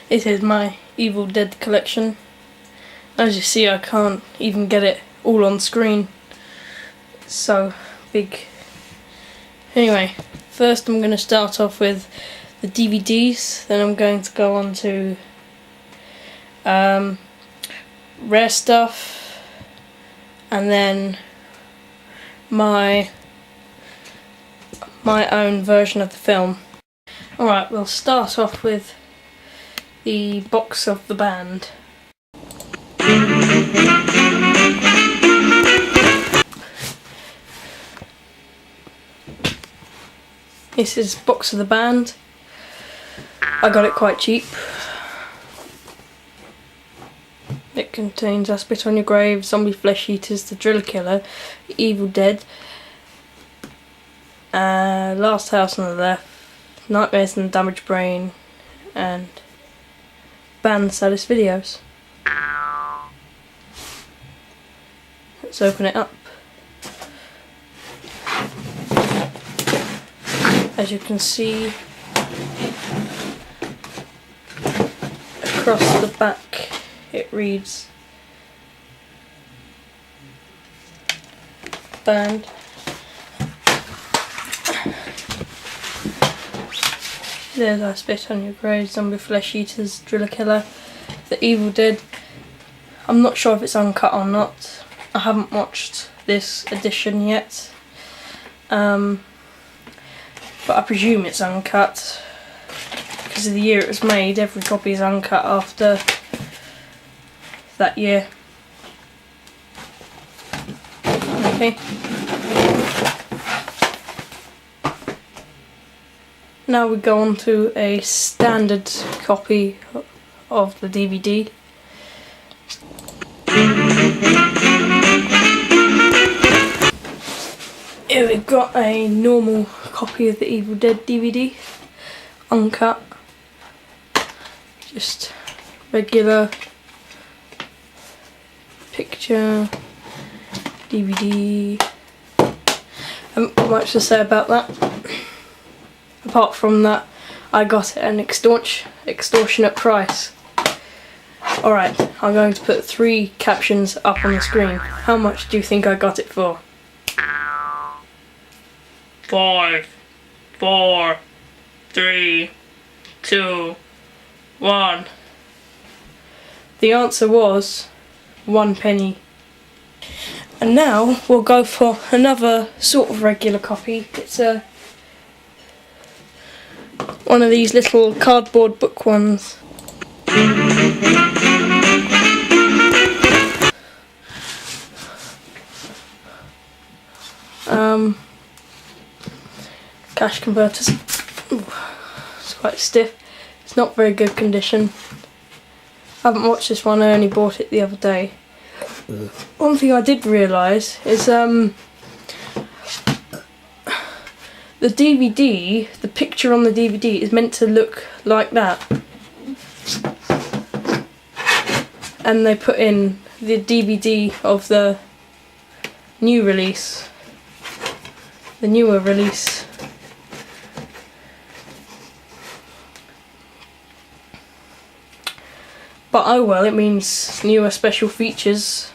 This is my Evil Dead collection. As you see, I can't even get it all on screen. It's so big. Anyway, first I'm going to start off with the DVDs, then I'm going to go on to rare stuff, and then my own version of the film. Alright, we'll start off with the box of the band. This is box of the band. I got it quite cheap. It contains I Spit on Your Grave, Zombie Flesh Eaters, The Drill Killer, Evil Dead, Last House on the Left, Nightmares and the Damaged Brain, and Band Saddest Videos. Let's open it up. As you can see, across the back it reads band. There's I Spit on Your Grave, Zombie Flesh Eaters, Driller Killer, The Evil Dead. I'm not sure if it's uncut or not. I haven't watched this edition yet. But I presume it's uncut because of the year it was made. Every copy is uncut after that year. Okay. Now we go on to a standard copy of the DVD. Here we've got a normal copy of the Evil Dead DVD, uncut, just regular picture DVD. Haven't got much to say about that, apart from that I got it at an extortionate price. Alright, I'm going to put 3 captions up on the screen. How much do you think I got it for? 5, 4, 3, 2, 1. The answer was 1 penny. And now we'll go for another sort of regular copy. It's one of these little cardboard book ones. Cash converters. Ooh, it's quite stiff. It's not very good condition. I haven't watched this one, I only bought it the other day. One thing I did realise is the DVD, the picture on the DVD is meant to look like that. And they put in the DVD of the new release, the newer release. But oh well, it means newer special features.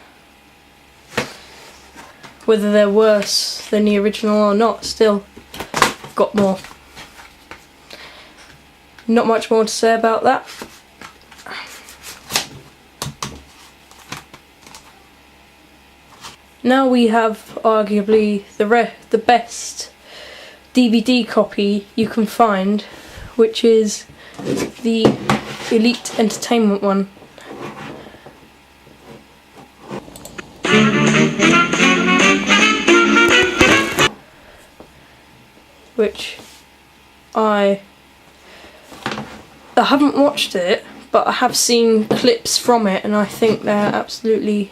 Whether they're worse than the original or not, still got more. Not much more to say about that. Now we have arguably the best DVD copy you can find, which is the Elite Entertainment one. Which I haven't watched it, but I have seen clips from it and I think they're absolutely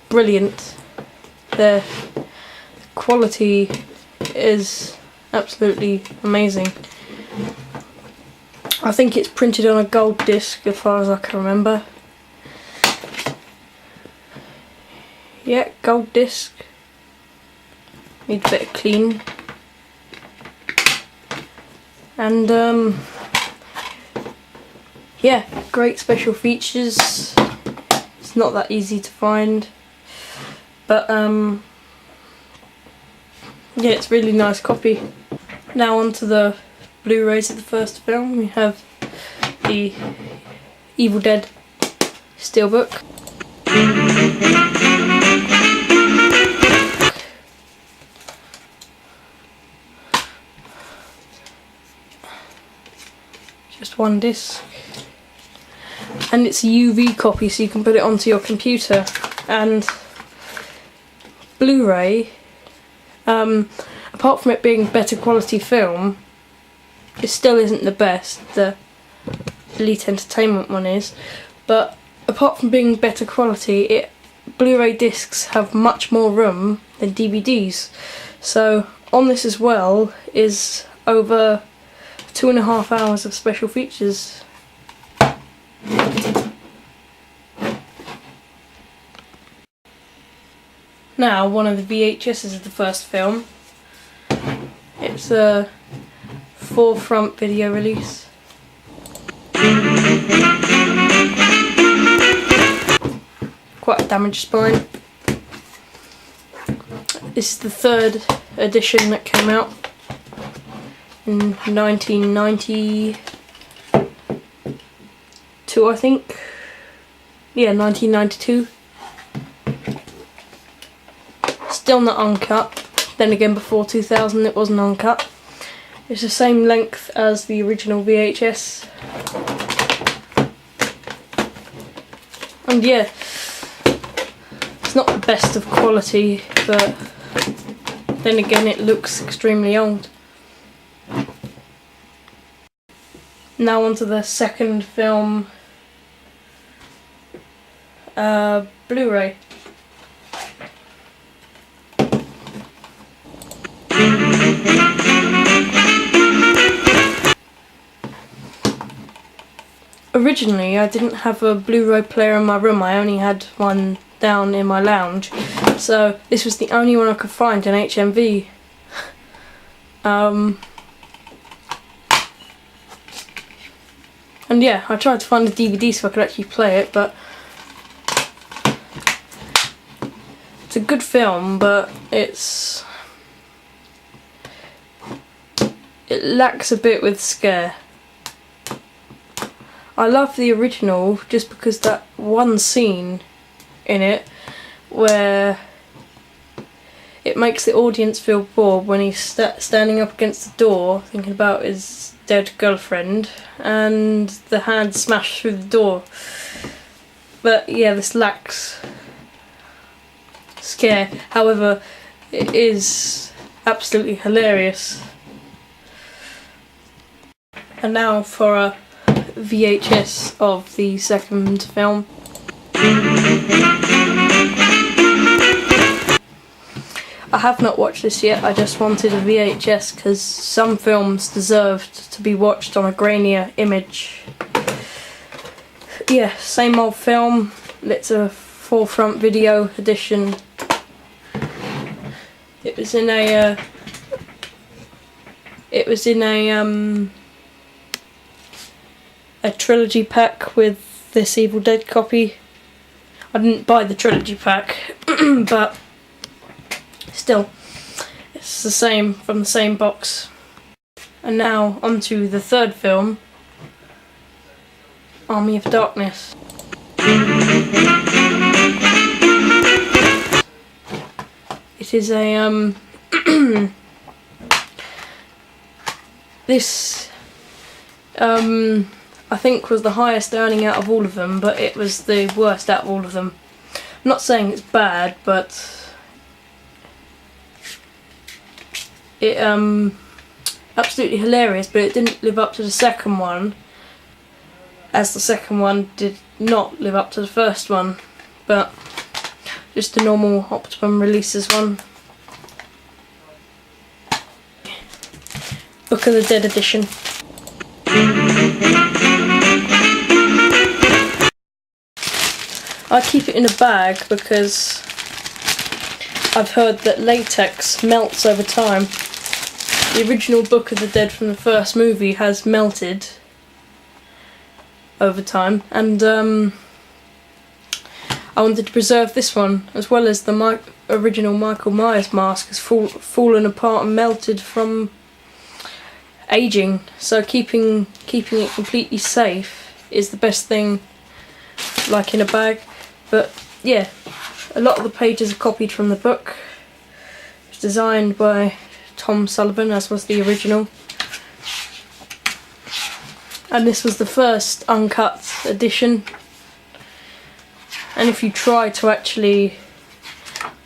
brilliant. The quality is absolutely amazing. I think it's printed on a gold disc as far as I can remember. Yeah, gold disc. Needs a bit of clean. And yeah, great special features. It's not that easy to find, but yeah, it's a really nice copy. Now on to the Blu-rays of the first film. We have the Evil Dead Steelbook. Just one disc. And it's a UV copy, so you can put it onto your computer. And Blu-ray, apart from it being better quality film, it still isn't the best. The Elite Entertainment one is, but apart from being better quality, Blu-ray discs have much more room than DVDs. So on this as well is over 2.5 hours of special features. Now, one of the VHSs of the first film. It's a 4-front video release. Quite a damaged spine. This is the 3rd edition that came out in 1992, I think. Yeah, 1992. Still not uncut. Then again, before 2000 it wasn't uncut. It's the same length as the original VHS. And yeah, it's not the best of quality, but then again it looks extremely old. Now onto the second film, Blu-ray. Originally I didn't have a Blu-ray player in my room, I only had one down in my lounge, so this was the only one I could find in HMV. And yeah, I tried to find a DVD so I could actually play it, but it's a good film, but it lacks a bit with scare. I love the original just because that one scene in it where it makes the audience feel bored when he's standing up against the door thinking about his dead girlfriend and the hand smashed through the door. But yeah, this lacks scare. However, it is absolutely hilarious. And now for a VHS of the second film. I have not watched this yet, I just wanted a VHS because some films deserved to be watched on a grainier image. Yeah, same old film, it's a 4-front video edition. It was in a trilogy pack with this Evil Dead copy. I didn't buy the trilogy pack, but still, it's the same, from the same box. And now onto the third film, Army of Darkness. It is a this I think was the highest earning out of all of them, but it was the worst out of all of them. I'm not saying it's bad, but it absolutely hilarious, but it didn't live up to the second one, as the second one did not live up to the first one, but just a normal Optimum releases one. Book of the Dead edition. I keep it in a bag because I've heard that latex melts over time. The original Book of the Dead from the first movie has melted, over time, and I wanted to preserve this one, as well as the original Michael Myers mask has fallen apart and melted from aging, so keeping it completely safe is the best thing, like in a bag. But yeah, a lot of the pages are copied from the book. It's designed by Tom Sullivan, as was the original, and this was the first uncut edition. And if you try to actually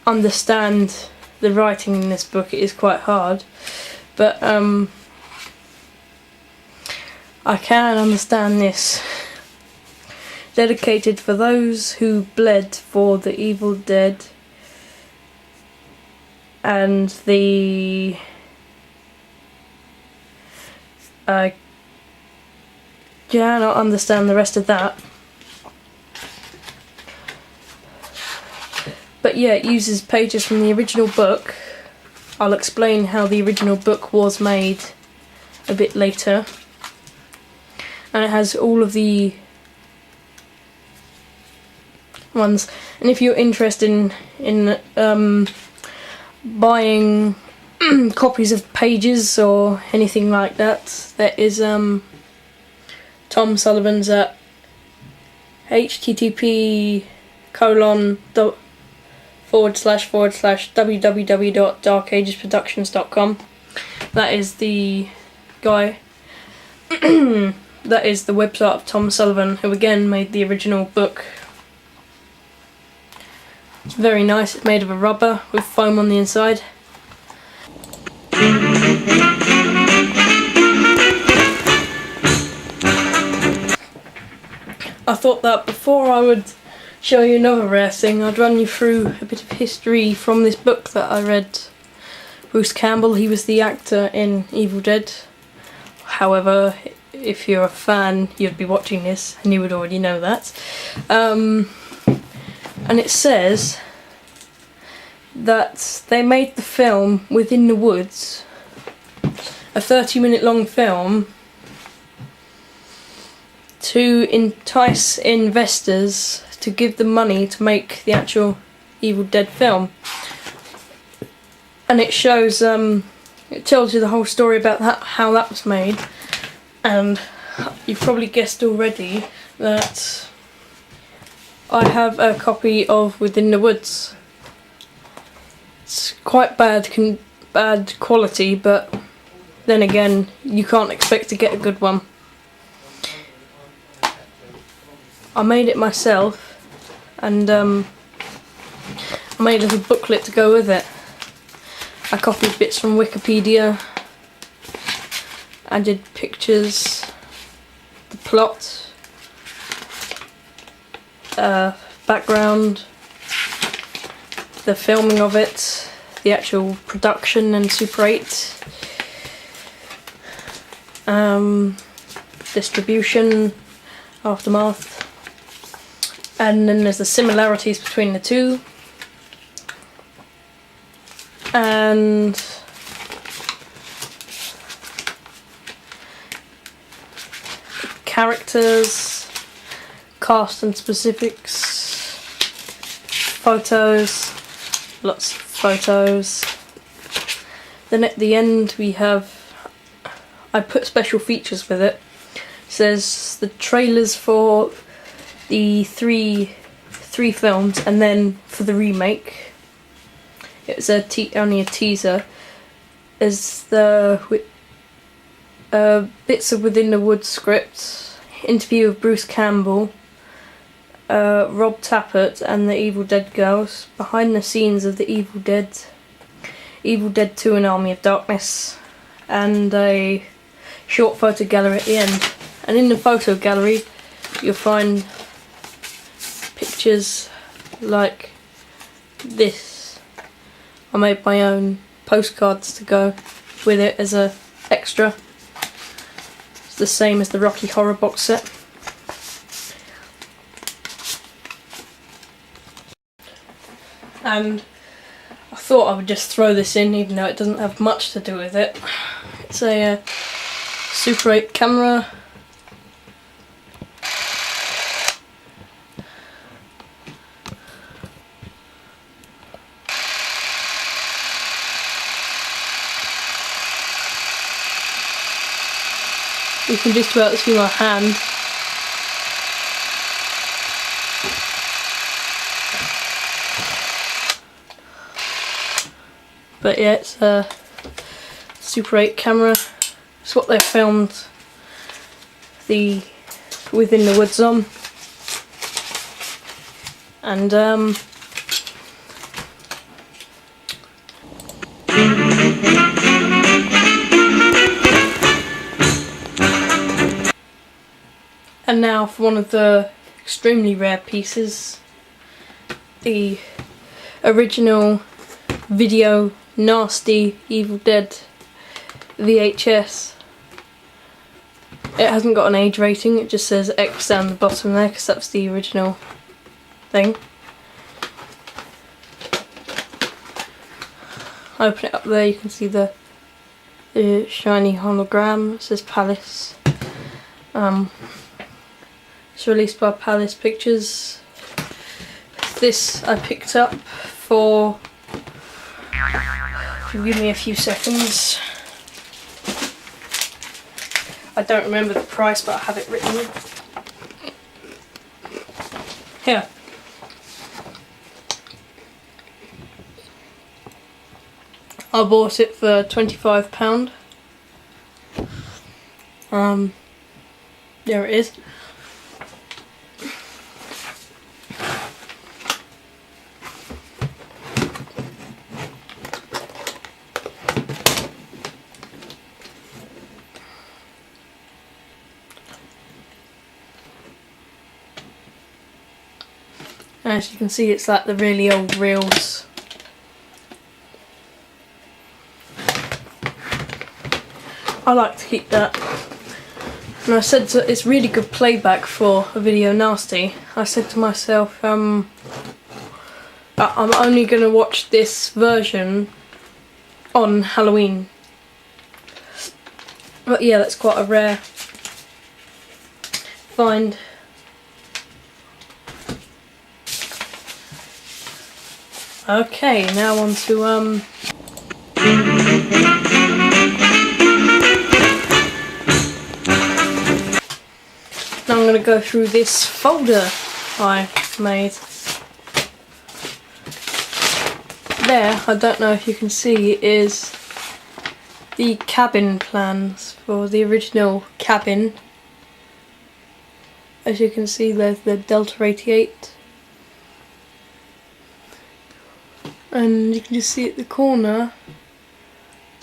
understand the writing in this book, it is quite hard, but I can understand this. Dedicated for those who bled for the Evil Dead and the I cannot understand the rest of that. But yeah, it uses pages from the original book. I'll explain how the original book was made a bit later. And it has all of the ones. And if you're interested in buying copies of pages or anything like that, there is Tom Sullivan's at http://www.darkagesproductions.com. That is the guy. That is the website of Tom Sullivan, who again made the original book. It's very nice. It's made of a rubber with foam on the inside. I thought that before I would show you another rare thing, I'd run you through a bit of history from this book that I read. Bruce Campbell, he was the actor in Evil Dead. However, if you're a fan, you'd be watching this and you would already know that. And it says that they made the film Within the Woods, a 30-minute long film, to entice investors to give them money to make the actual Evil Dead film. And it shows, it tells you the whole story about how that was made. And you've probably guessed already that I have a copy of Within the Woods. It's quite bad quality, but then again, you can't expect to get a good one. I made it myself, and I made a little booklet to go with it. I copied bits from Wikipedia, added pictures, the plot, background, the filming of it, the actual production and Super 8, distribution, aftermath, and then there's the similarities between the two, and characters, cast and specifics, photos, lots of photos. Then at the end we have, I put special features with it. It says the trailers for the three films, and then for the remake it was only a teaser, is the bits of Within the Woods script, interview with Bruce Campbell, Rob Tappert and the Evil Dead girls, behind the scenes of the Evil Dead 2 and Army of Darkness, and a short photo gallery at the end. And in the photo gallery you'll find pictures like this. I made my own postcards to go with it as a extra. It's the same as the Rocky Horror box set. And I thought I would just throw this in, even though it doesn't have much to do with it. It's a Super 8 camera, You can just about see my hand. But yeah, it's a Super 8 camera. It's what they filmed the Within the Woods on. And now for one of the extremely rare pieces, the original video Nasty Evil Dead VHS. It hasn't got an age rating, it just says X down the bottom there because that's the original thing. Open it up there, you can see the shiny hologram. It says Palace. It's released by Palace Pictures. This I picked up for, if you give me a few seconds, I don't remember the price but I have it written here. I bought it for £25. There it is. As you can see, it's like the really old reels. I like to keep that. And I said it's really good playback for a video Nasty. I said to myself, I'm only going to watch this version on Halloween. But yeah, that's quite a rare find. Okay, now on to now I'm going to go through this folder I made. There, I don't know if you can see, is the cabin plans for the original cabin. As you can see, there's the Delta 88. And you can just see at the corner,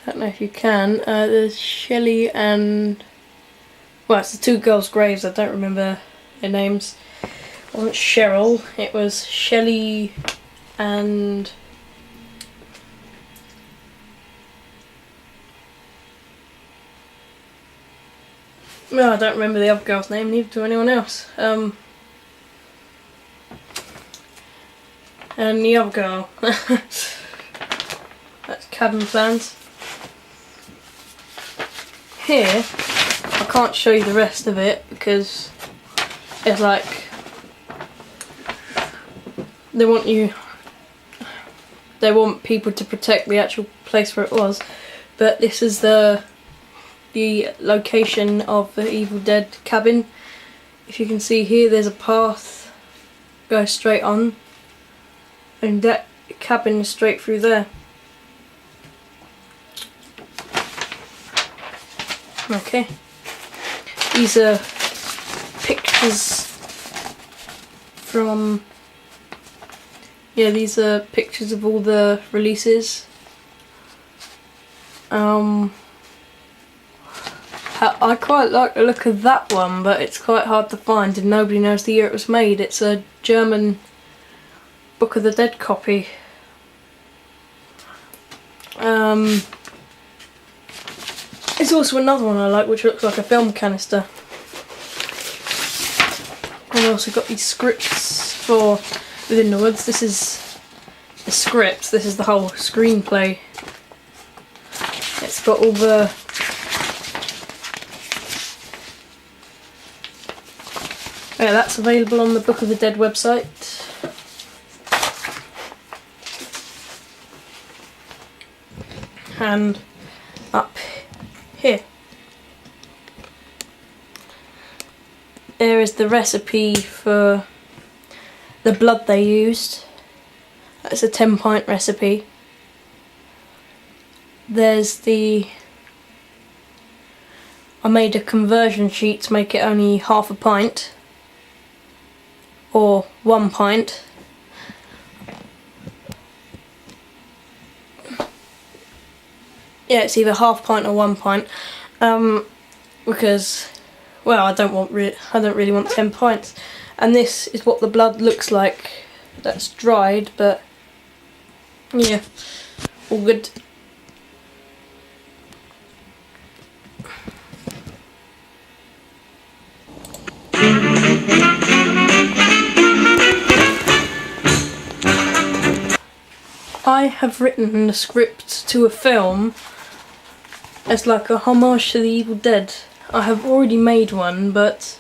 don't know if you can, there's Shelley and, well, it's the two girls' graves, I don't remember their names. It wasn't Cheryl, it was Shelley and no, I don't remember the other girl's name, neither do anyone else. And the other girl. That's cabin plans. Here, I can't show you the rest of it because it's like they want people to protect the actual place where it was. But this is the location of the Evil Dead cabin. If you can see here, there's a path goes straight on. And that cabin is straight through there. Okay. These are pictures from, yeah, these are pictures of all the releases. I quite like the look of that one, but it's quite hard to find and nobody knows the year it was made. It's a German Book of the Dead copy. There's also another one I like which looks like a film canister. And I also got these scripts for Within the Woods. This is the script, this is the whole screenplay. It's got all the yeah, that's available on the Book of the Dead website. And up here there is the recipe for the blood they used. That's a 10-pint recipe. There's the... I made a conversion sheet to make it only half a pint. Or 1 pint. Yeah, it's either half pint or 1 pint. Because, well, I don't really want 10 pints. And this is what the blood looks like. That's dried, but yeah, all good. I have written the script to a film as like a homage to the Evil Dead. I have already made one, but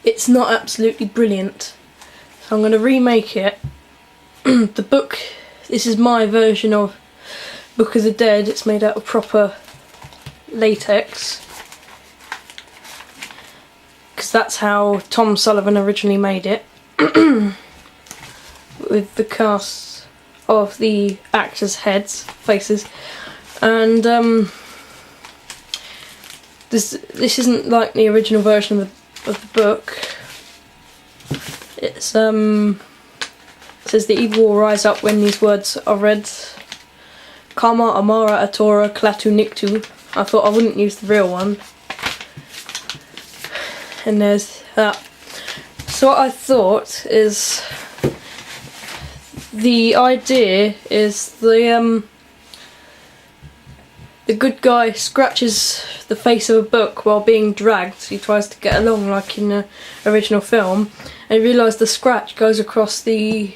it's not absolutely brilliant. So I'm going to remake it. The book, this is my version of Book of the Dead. It's made out of proper latex. Because that's how Tom Sullivan originally made it. With the casts of the actors' faces. And this isn't like the original version of the book. It's it says the evil will rise up when these words are read. Kama Amara Atora Klatu Niktu. I thought I wouldn't use the real one. And there's that. So what I thought is, the idea is the good guy scratches the face of a book while being dragged. He tries to get along like in the original film, and he realised the scratch goes across the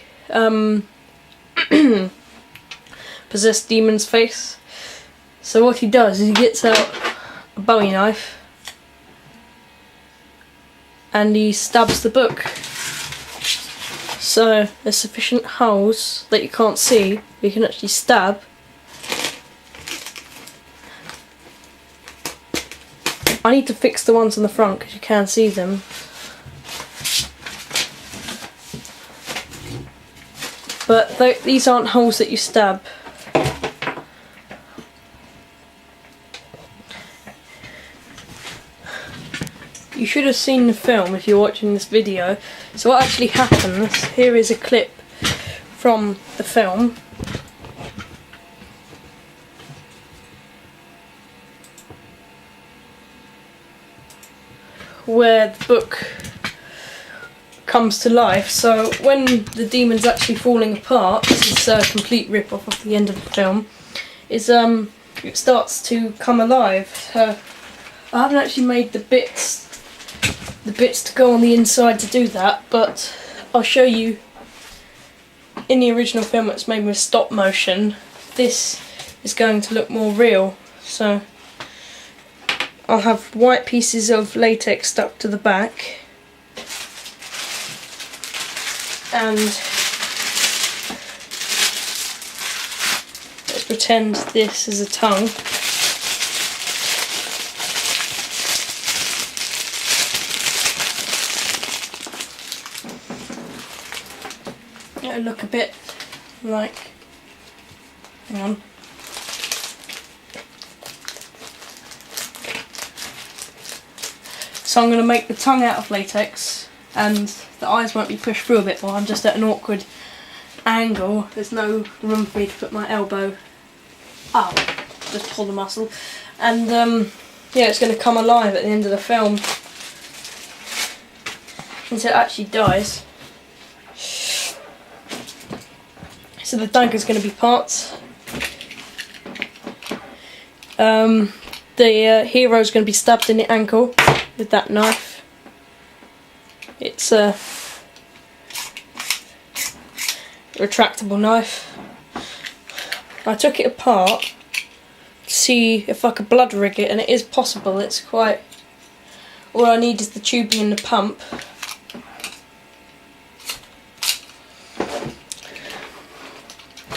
possessed demon's face. So what he does is he gets out a Bowie knife and he stabs the book. So there's sufficient holes that you can't see, you can actually stab. I need to fix the ones on the front because you can't see them. But these aren't holes that you stab. You should have seen the film if you're watching this video. So what actually happens, here is a clip from the film. Where the book comes to life. So when the demon's actually falling apart, this is a complete rip-off of the end of the film, is it starts to come alive. I haven't actually made the bits to go on the inside to do that, but I'll show you. In the original film it's made with stop motion. This is going to look more real. So I'll have white pieces of latex stuck to the back, and let's pretend this is a tongue. It'll look a bit like, hang on. So I'm going to make the tongue out of latex, and the eyes won't be pushed through a bit while I'm just at an awkward angle. There's no room for me to put my elbow up, just pull the muscle. And yeah, it's going to come alive at the end of the film until it actually dies. So the dagger's going to be parts. The hero's going to be stabbed in the ankle with that knife. It's a retractable knife. I took it apart to see if I could blood rig it, and it is possible. It's quite... all I need is the tubing and the pump.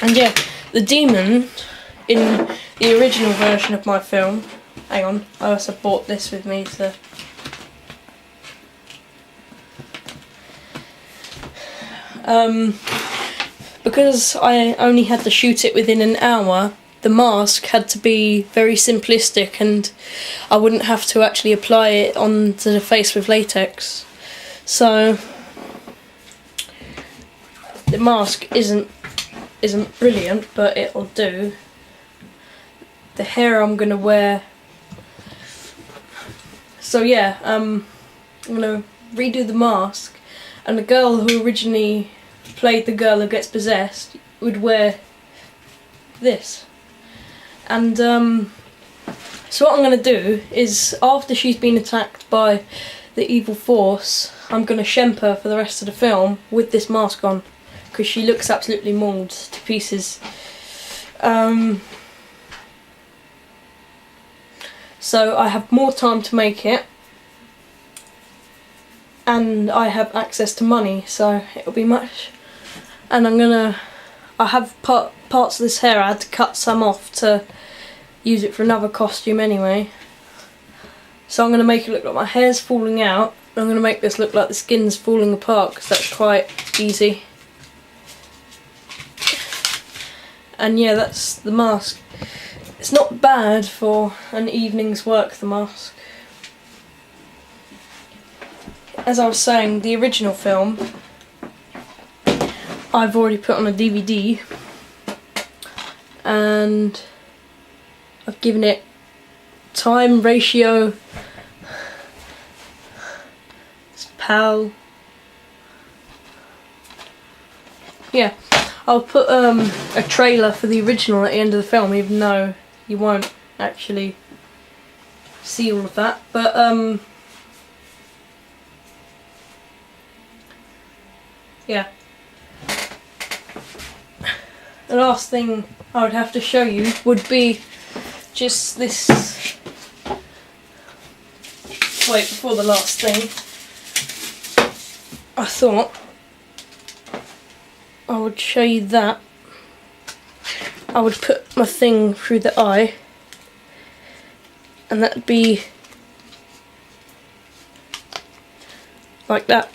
And yeah, the demon in the original version of my film, hang on, I also brought this with me to Because I only had to shoot it within an hour, the mask had to be very simplistic and I wouldn't have to actually apply it onto the face with latex. So the mask isn't brilliant, but it'll do. The hair I'm gonna wear. So yeah, I'm gonna redo the mask, and the girl who originally played the girl who gets possessed would wear this. And so what I'm gonna do is, after she's been attacked by the evil force, I'm gonna shemp her for the rest of the film with this mask on, because she looks absolutely mauled to pieces. So I have more time to make it, and I have access to money, so it'll be much. And I have parts of this hair, I had to cut some off to use it for another costume anyway. So I'm going to make it look like my hair's falling out. I'm going to make this look like the skin's falling apart, because that's quite easy. And yeah, that's the mask. It's not bad for an evening's work, the mask. As I was saying, the original film I've already put on a DVD, and I've given it time, ratio, PAL. Yeah, I'll put a trailer for the original at the end of the film, even though you won't actually see all of that. But yeah. The last thing I would have to show you would be just this. Wait, before the last thing, I thought I would show you that. I would put my thing through the eye, and that'd be like that.